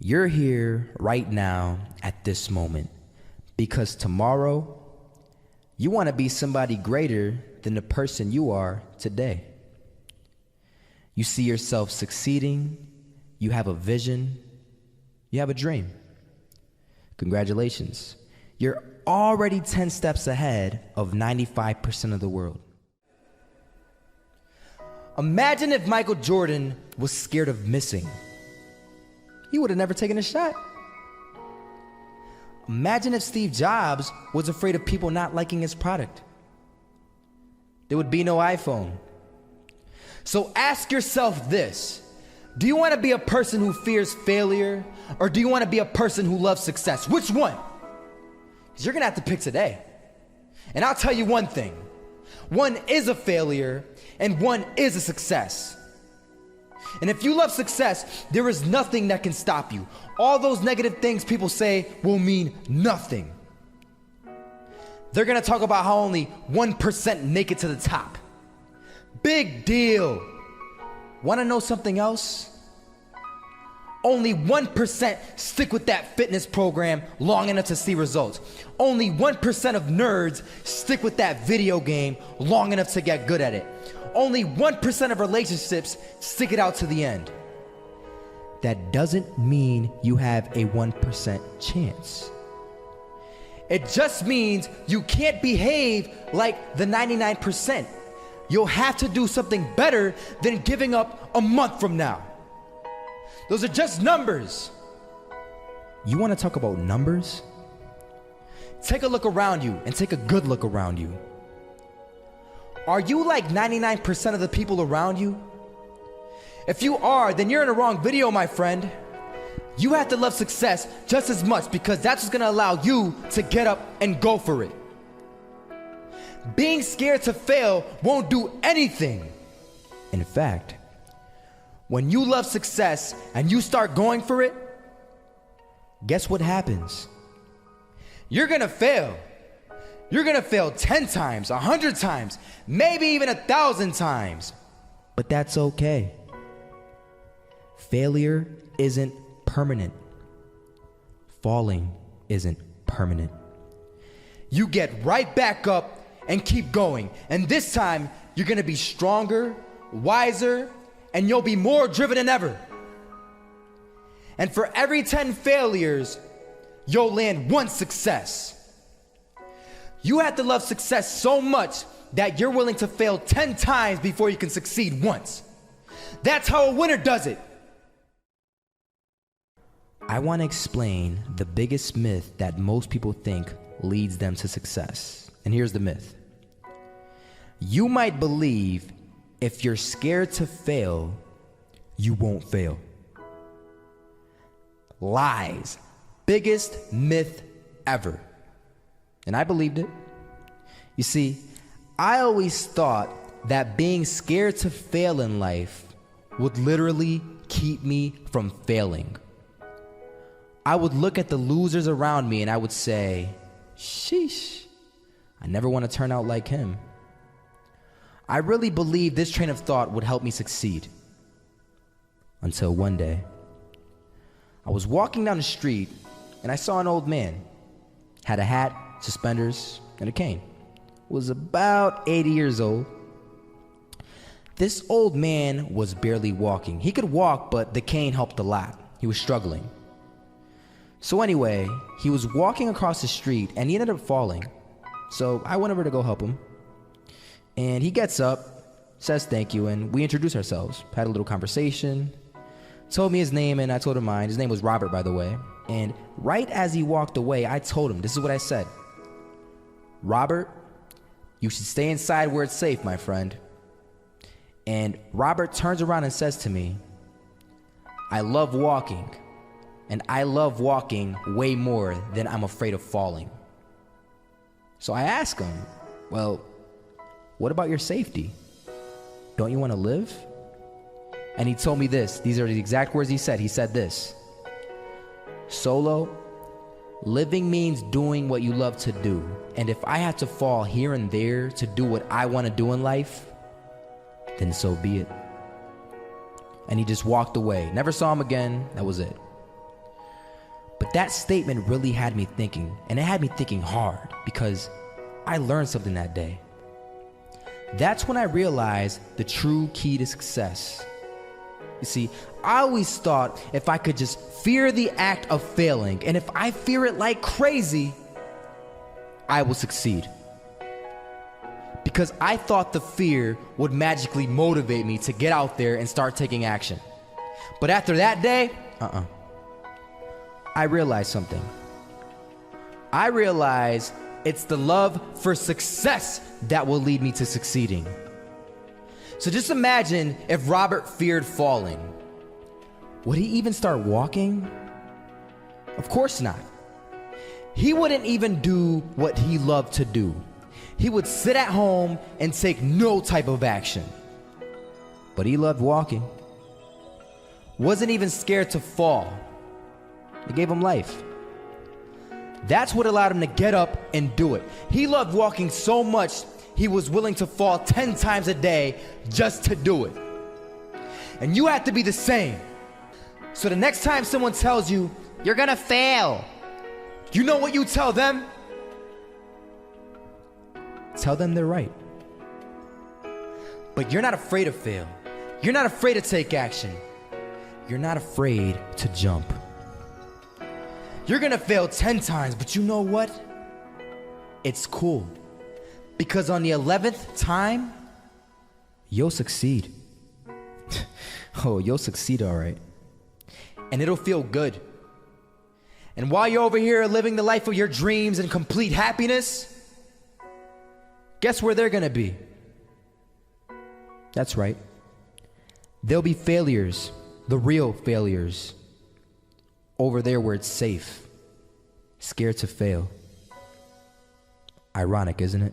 You're here right now at this moment because tomorrow you want to be somebody greater than the person you are today. You see yourself succeeding, you have a vision, you have a dream. Congratulations. You're already 10 steps ahead of 95% of the world. Imagine if Michael Jordan was scared of missing. He would have never taken a shot. Imagine if Steve Jobs was afraid of people not liking his product. There would be no iPhone. So ask yourself this: do you want to be a person who fears failure, or do you want to be a person who loves success? Which one? Because you're going to have to pick today. And I'll tell you one thing: one is a failure and one is a success. And if you love success, there is nothing that can stop you. All those negative things people say will mean nothing. They're gonna talk about how only 1% make it to the top. Big deal. Wanna know something else? Only 1% stick with that fitness program long enough to see results. Only 1% of nerds stick with that video game long enough to get good at it. Only 1% of relationships stick it out to the end. That doesn't mean you have a 1% chance. It just means you can't behave like the 99%. You'll have to do something better than giving up a month from now. Those are just numbers. You want to talk about numbers? Take a look around you and take a good look around you. Are you like 99% of the people around you? If you are, then you're in the wrong video, my friend. You have to love success just as much because that's what's gonna allow you to get up and go for it. Being scared to fail won't do anything. In fact, when you love success and you start going for it, guess what happens? You're gonna fail. You're gonna fail 10 times, 100 times, maybe even 1,000 times. But that's okay. Failure isn't permanent. Falling isn't permanent. You get right back up and keep going. And this time, you're gonna be stronger, wiser, and you'll be more driven than ever. And for every 10 failures, you'll land one success. You have to love success so much that you're willing to fail 10 times before you can succeed once. That's how a winner does it. I want to explain the biggest myth that most people think leads them to success. And here's the myth. You might believe if you're scared to fail, you won't fail. Lies. Biggest myth ever. And I believed it. You see, I always thought that being scared to fail in life would literally keep me from failing. I would look at the losers around me and I would say, sheesh, I never want to turn out like him. I really believed this train of thought would help me succeed. Until one day, I was walking down the street and I saw an old man. Had a hat, suspenders, and a cane. Was about 80 years old. This old man was barely walking. He could walk, but the cane helped a lot. He was struggling. So anyway, he was walking across the street and he ended up falling. So I went over to go help him. And he gets up, says thank you, and we introduced ourselves. Had a little conversation. Told me his name and I told him mine. His name was Robert, by the way. And right as he walked away, I told him, this is what I said. Robert, you should stay inside where it's safe, my friend. And Robert turns around and says to me, I love walking. And I love walking way more than I'm afraid of falling. So I asked him, well, what about your safety? Don't you want to live? And he told me this. These are the exact words he said. He said this: Solo, living means doing what you love to do. And if I have to fall here and there to do what I want to do in life, then so be it. And he just walked away. Never saw him again. That was it. But that statement really had me thinking, and it had me thinking hard because I learned something that day. That's when I realized the true key to success. You see, I always thought if I could just fear the act of failing, and if I fear it like crazy, I will succeed. Because I thought the fear would magically motivate me to get out there and start taking action. But after that day, I realized something. I realized it's the love for success that will lead me to succeeding. So just imagine if Robert feared falling. Would he even start walking? Of course not. He wouldn't even do what he loved to do. He would sit at home and take no type of action. But he loved walking. Wasn't even scared to fall. It gave him life. That's what allowed him to get up and do it. He loved walking so much, he was willing to fall 10 times a day just to do it. And you have to be the same. So the next time someone tells you, you're gonna fail, you know what you tell them? Tell them they're right. But you're not afraid to fail. You're not afraid to take action. You're not afraid to jump. You're gonna fail 10 times, but you know what? It's cool. Because on the 11th time, you'll succeed. Oh, you'll succeed all right. And it'll feel good. And while you're over here living the life of your dreams and complete happiness, guess where they're gonna be? That's right. They'll be failures, the real failures, over there where it's safe, scared to fail. Ironic, isn't it?